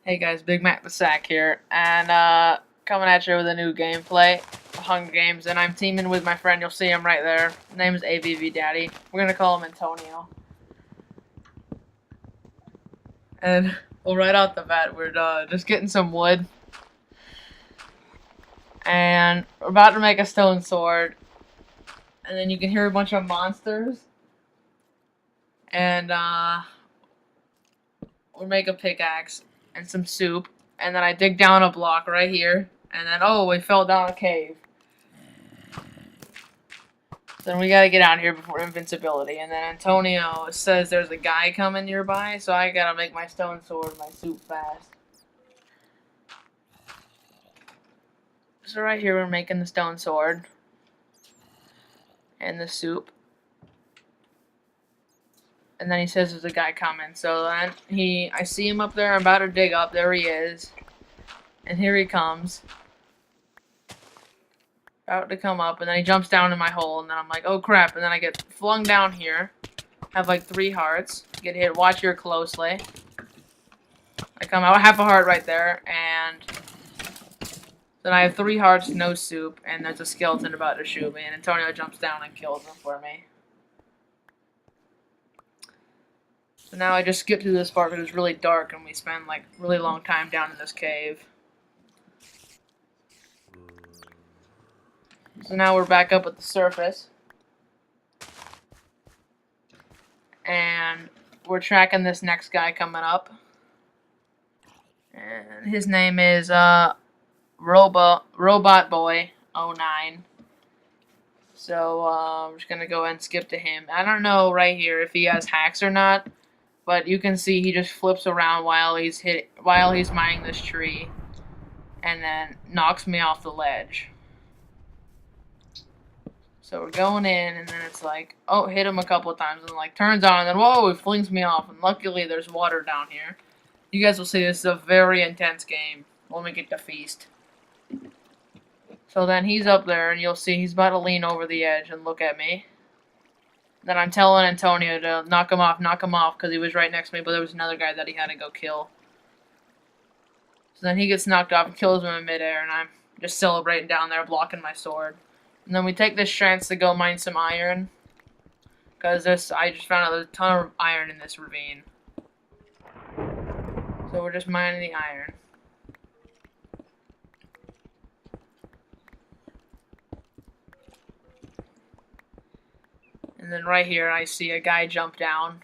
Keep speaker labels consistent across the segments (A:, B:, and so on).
A: Hey guys, Big Mac the Sack here, and coming at you with a new gameplay, Hunger Games, and I'm teaming with my friend. You'll see him right there. His name is Avvdaddy. We're gonna call him Antonio. And well, right out the bat, we're just getting some wood, and we're about to make a stone sword. And then you can hear a bunch of monsters, and we'll make a pickaxe and some soup, and then I dig down a block right here, and then oh, we fell down a cave. Then we gotta get out of here before invincibility, and then Antonio says there's a guy coming nearby, so I gotta make my stone sword and my soup fast. So right here we're making the stone sword and the soup. And then he says there's a guy coming. So then I see him up there. I'm about to dig up. There he is. And here he comes. About to come up. And then he jumps down in my hole. And then I'm like, oh crap. And then I get flung down here. Have like 3 hearts. Get hit. Watch here closely. I come out. Half a heart right there. And then I have 3 hearts, no soup. And there's a skeleton about to shoot me. And Antonio jumps down and kills him for me. So now I just skip through this part because it's really dark and we spend like really long time down in this cave. So now we're back up at the surface. And we're tracking this next guy coming up. And his name is Robot Boy 09. So I'm just gonna go ahead and skip to him. I don't know right here if he has hacks or not. But you can see he just flips around while he's mining this tree, and then knocks me off the ledge. So we're going in, and then it's like, oh, hit him a couple of times, and like turns on, and then whoa, it flings me off. And luckily, there's water down here. You guys will see this is a very intense game when we get to feast. So then he's up there, and you'll see he's about to lean over the edge and look at me. Then I'm telling Antonio to knock him off, because he was right next to me, but there was another guy that he had to go kill. So then he gets knocked off and kills him in midair, and I'm just celebrating down there, blocking my sword. And then we take this chance to go mine some iron, because I just found out there's a ton of iron in this ravine. So we're just mining the iron. And then right here, I see a guy jump down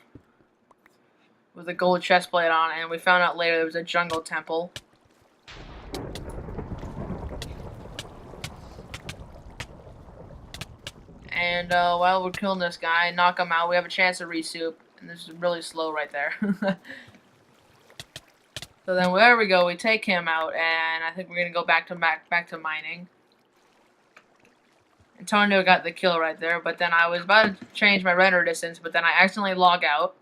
A: with a gold chest plate on, and we found out later there was a jungle temple. And while we're killing this guy, knock him out, we have a chance to re-soup, and this is really slow right there. So then there we go, we take him out, and I think we're gonna go back to mining. Antonio got the kill right there, but then I was about to change my render distance, but then I accidentally log out.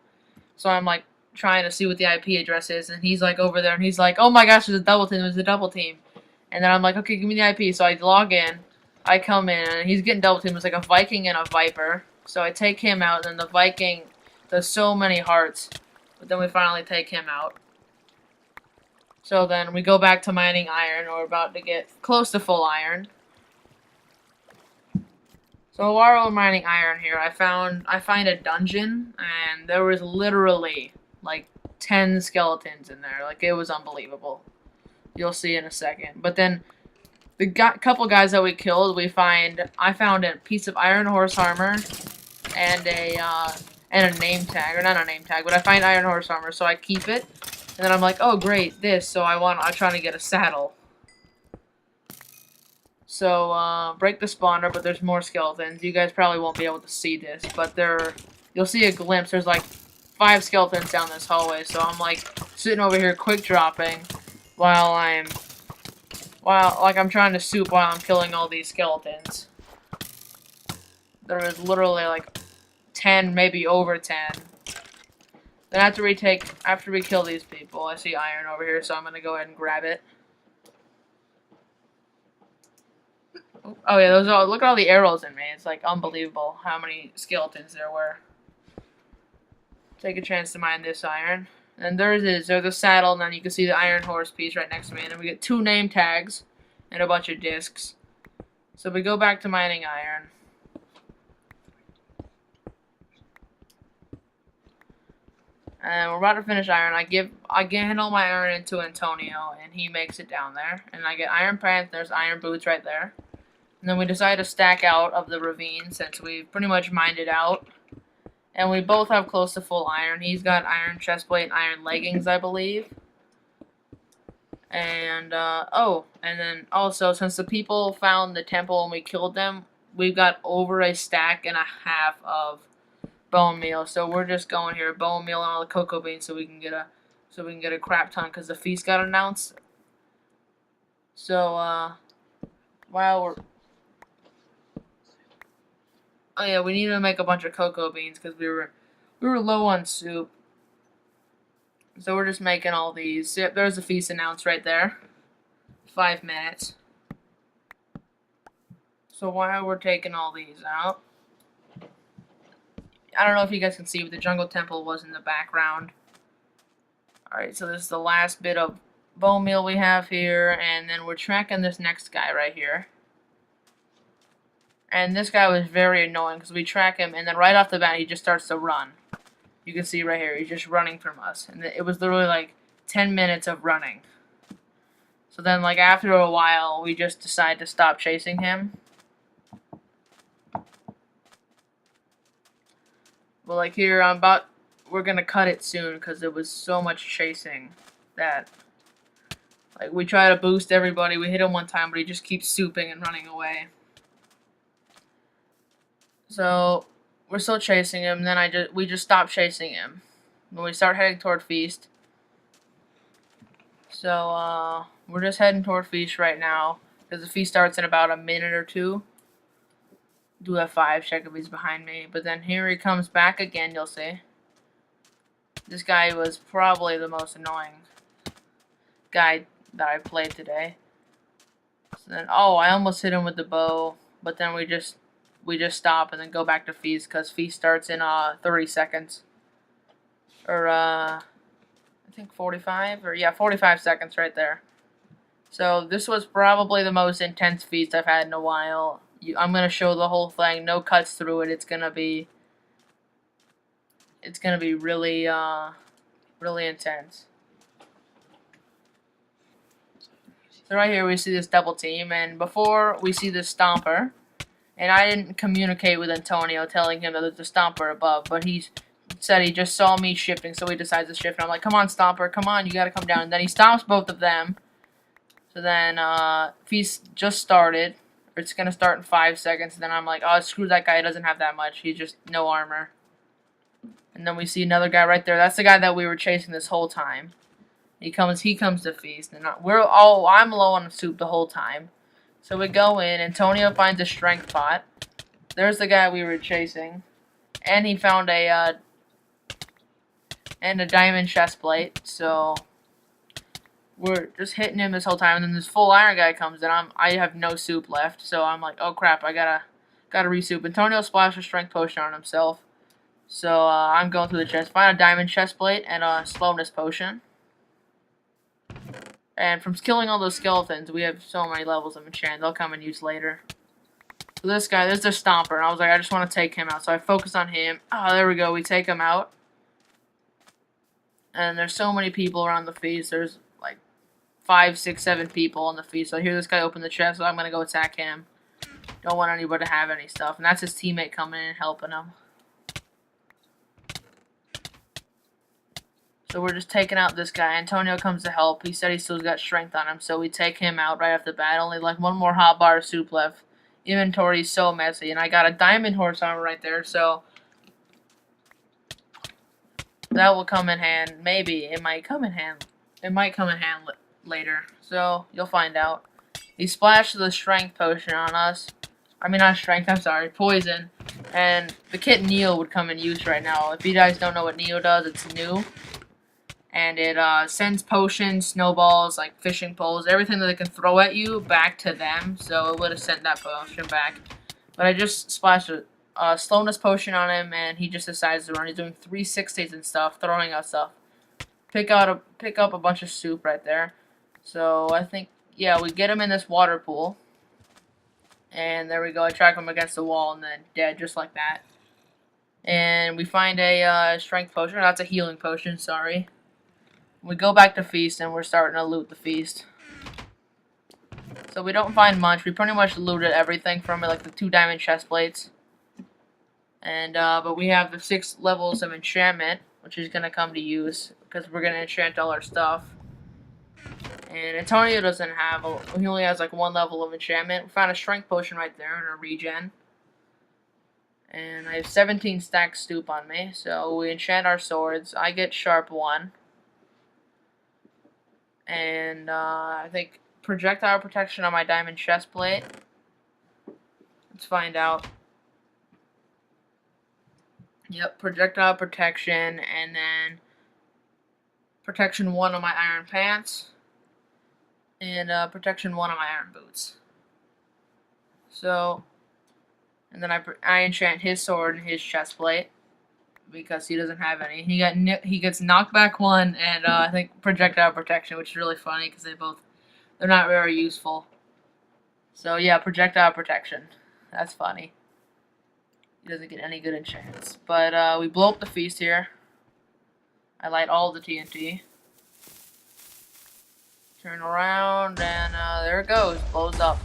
A: So I'm like trying to see what the IP address is, and he's like over there, and he's like, oh my gosh, there's a double team. And then I'm like, okay, give me the IP. So I log in, I come in, and he's getting double teamed. It's like a Viking and a Viper. So I take him out, and the Viking does so many hearts, but then we finally take him out. So then we go back to mining iron, or we're about to get close to full iron. So while we're mining iron here, I find a dungeon, and there was literally like 10 skeletons in there. Like, it was unbelievable. You'll see in a second. But then the couple guys that we killed, I found a piece of iron horse armor and a name tag, or not a name tag, but I find iron horse armor, so I keep it. And then I'm like, oh great, this. So I'm trying to get a saddle. So, break the spawner, but there's more skeletons. You guys probably won't be able to see this, but you'll see a glimpse. There's like 5 skeletons down this hallway, so I'm like sitting over here quick dropping while I'm trying to soup while I'm killing all these skeletons. There was literally like 10, maybe over 10. Then after we kill these people, I see iron over here, so I'm gonna go ahead and grab it. Oh yeah, look at all the arrows in me. It's like unbelievable how many skeletons there were. Take a chance to mine this iron. And there's a saddle, and then you can see the iron horse piece right next to me. And then we get 2 name tags and a bunch of discs. So we go back to mining iron. And we're about to finish iron. I get all my iron into Antonio, and he makes it down there. And I get iron pants. There's iron boots right there. And then we decide to stack out of the ravine since we've pretty much mined it out. And we both have close to full iron. He's got iron chestplate and iron leggings, I believe. And, and then also, since the people found the temple and we killed them, we've got over a stack and a half of bone meal. So we're just going here, bone meal and all the cocoa beans so we can get a crap ton because the feast got announced. So, while we're... Oh yeah, we needed to make a bunch of cocoa beans because we were low on soup. So we're just making all these. Yep, there's the feast announced right there. 5 minutes. So while we're taking all these out, I don't know if you guys can see, but the jungle temple was in the background. Alright, so this is the last bit of bone meal we have here, and then we're tracking this next guy right here. And this guy was very annoying because we track him, and then right off the bat, he just starts to run. You can see right here, he's just running from us. And it was literally like 10 minutes of running. So then, like, after a while, we just decide to stop chasing him. But, like, here, we're gonna cut it soon because it was so much chasing that, like, we try to boost everybody. We hit him one time, but he just keeps souping and running away. So we're still chasing him. Then we just stop chasing him when we start heading toward feast. So we're just heading toward feast right now because the feast starts in about a minute or 2. Do F5, check if he's behind me. But then here he comes back again. You'll see. This guy was probably the most annoying guy that I played today. So then, I almost hit him with the bow, but then we just stop and then go back to feast because feast starts in 30 seconds. Or I think 45 or 45 seconds right there. So this was probably the most intense feast I've had in a while. I'm gonna show the whole thing, no cuts through it. It's gonna be really really intense. So right here we see this double team, and before we see this stomper. And I didn't communicate with Antonio telling him that there's a stomper above, but he said he just saw me shifting, so he decides to shift. And I'm like, come on, stomper, come on, you gotta come down. And then he stomps both of them. So then, feast just started. It's gonna start in 5 seconds. And then I'm like, oh, screw that guy, he doesn't have that much. He's just no armor. And then we see another guy right there. That's the guy that we were chasing this whole time. He comes to feast. And I'm low on soup the whole time. So we go in, Antonio finds a strength pot. There's the guy we were chasing. And he found a diamond chest plate. So we're just hitting him this whole time. And then this full iron guy comes in. I have no soup left. So I'm like, oh crap, I gotta re-soup. Antonio splashed a strength potion on himself. So I'm going through the chest. Find a diamond chest plate and a slowness potion. And from killing all those skeletons, we have so many levels of enchant. They'll come in use later. So this guy, there's the stomper. And I was like, I just want to take him out. So I focus on him. Oh, there we go. We take him out. And there's so many people around the feast. There's like 5, 6, 7 people on the feast. So I hear this guy open the chest. So I'm going to go attack him. Don't want anybody to have any stuff. And that's his teammate coming in and helping him. So we're just taking out this guy. Antonio comes to help. He said he still got strength on him, so we take him out right off the bat. Only like 1 more hot bar of soup left. Inventory's so messy. And I got a diamond horse armor right there, so that will come in hand. Maybe. It might come in hand. It might come in hand later. So you'll find out. He splashed the strength potion on us. I mean, not strength, I'm sorry. Poison. And the kit Neo would come in use right now. If you guys don't know what Neo does, it's new. And it sends potions, snowballs, like fishing poles, everything that they can throw at you back to them. So it would have sent that potion back. But I just splashed a slowness potion on him, and he just decides to run. He's doing 360s and stuff, throwing us stuff. pick up a bunch of soup right there. So I think, yeah, we get him in this water pool. And there we go. I track him against the wall and then dead just like that. And we find a strength potion. That's a healing potion, sorry. We go back to feast and we're starting to loot the feast. So we don't find much. We pretty much looted everything from it, like the 2 diamond chest plates. And but we have the 6 levels of enchantment, which is gonna come to use because we're gonna enchant all our stuff. And Antonio doesn't have he only has like 1 level of enchantment. We found a strength potion right there and a regen. And I have 17 stacks stoop on me, so we enchant our swords. I get sharp 1. And I think projectile protection on my diamond chest plate. Let's find out. Yep, projectile protection, and then protection 1 on my iron pants, and protection 1 on my iron boots. So, and then I enchant his sword and his chest plate because he doesn't have any. He gets knockback 1 and I think projectile protection, which is really funny because they're not very useful. So yeah, projectile protection. That's funny. He doesn't get any good enchants. But we blow up the feast here. I light all the TNT. Turn around and there it goes. Blows up.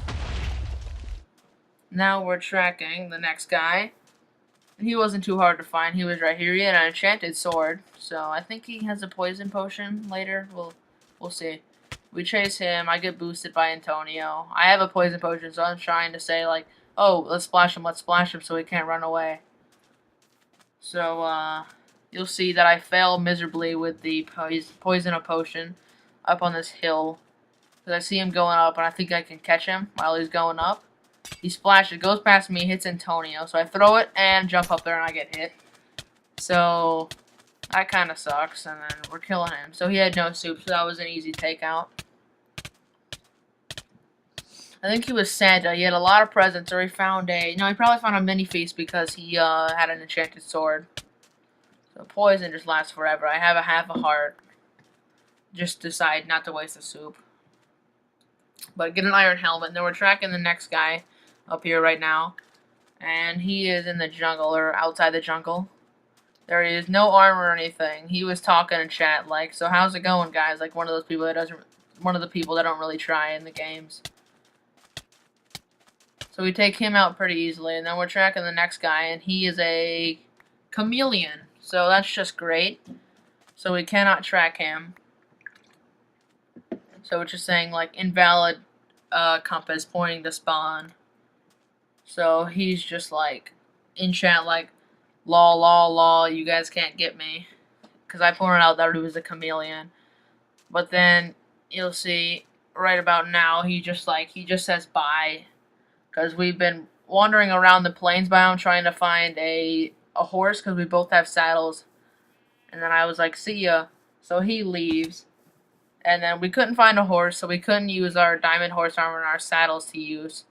A: Now we're tracking the next guy. And he wasn't too hard to find. He was right here. He had an enchanted sword. So I think he has a poison potion later. We'll see. We chase him. I get boosted by Antonio. I have a poison potion, so I'm trying to say, like, oh, let's splash him so he can't run away. So, you'll see that I fail miserably with the poison of potion up on this hill. Because I see him going up, and I think I can catch him while he's going up. He splashes, goes past me, hits Antonio. So I throw it and jump up there, and I get hit. So, that kind of sucks, and then we're killing him. So he had no soup, so that was an easy takeout. I think he was Santa. He had a lot of presents, or he found he probably found a mini feast because he had an enchanted sword. So poison just lasts forever. I have a half a heart. Just decide not to waste the soup. But get an iron helmet, and then we're tracking the next guy up here right now. And he is in the jungle, or outside the jungle. There he is, no armor or anything. He was talking in chat, like, so how's it going, guys? Like one of the people that don't really try in the games. So we take him out pretty easily, and then we're tracking the next guy, and he is a chameleon. So that's just great. So we cannot track him. So it's just saying, like, invalid compass pointing to spawn. So he's just, like, in chat, like, lol, lol, lol, you guys can't get me. Because I pointed out that he was a chameleon. But then you'll see right about now, he just says bye. Because we've been wandering around the plains biome trying to find a horse because we both have saddles. And then I was like, see ya. So he leaves. And then we couldn't find a horse, so we couldn't use our diamond horse armor and our saddles to use.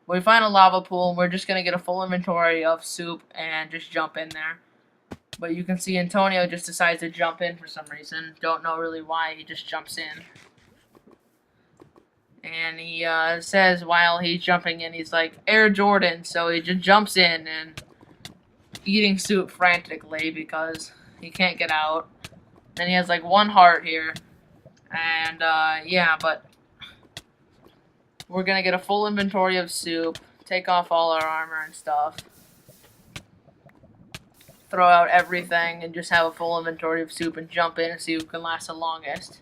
A: We find a lava pool, and we're just going to get a full inventory of soup and just jump in there. But you can see Antonio just decides to jump in for some reason. Don't know really why, he just jumps in. And he says while he's jumping in, he's like, Air Jordan, so he just jumps in and eating soup frantically because he can't get out. Then he has like 1 heart here. And, yeah, but we're gonna get a full inventory of soup, take off all our armor and stuff, throw out everything, and just have a full inventory of soup and jump in and see who can last the longest.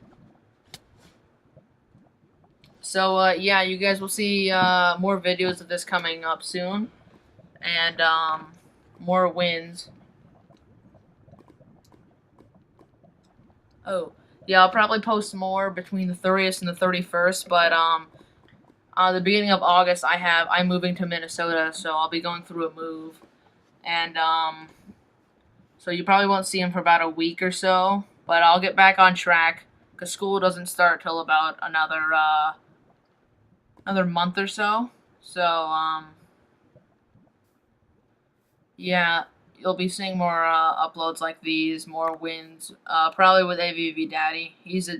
A: So, yeah, you guys will see more videos of this coming up soon, and more wins. Oh. Yeah, I'll probably post more between the 30th and the 31st, but the beginning of August I'm moving to Minnesota, so I'll be going through a move. And so you probably won't see him for about a week or so, but I'll get back on track cuz school doesn't start till about another month or so. So yeah, you'll be seeing more uploads like these, more wins. Probably with AVV Daddy. He's a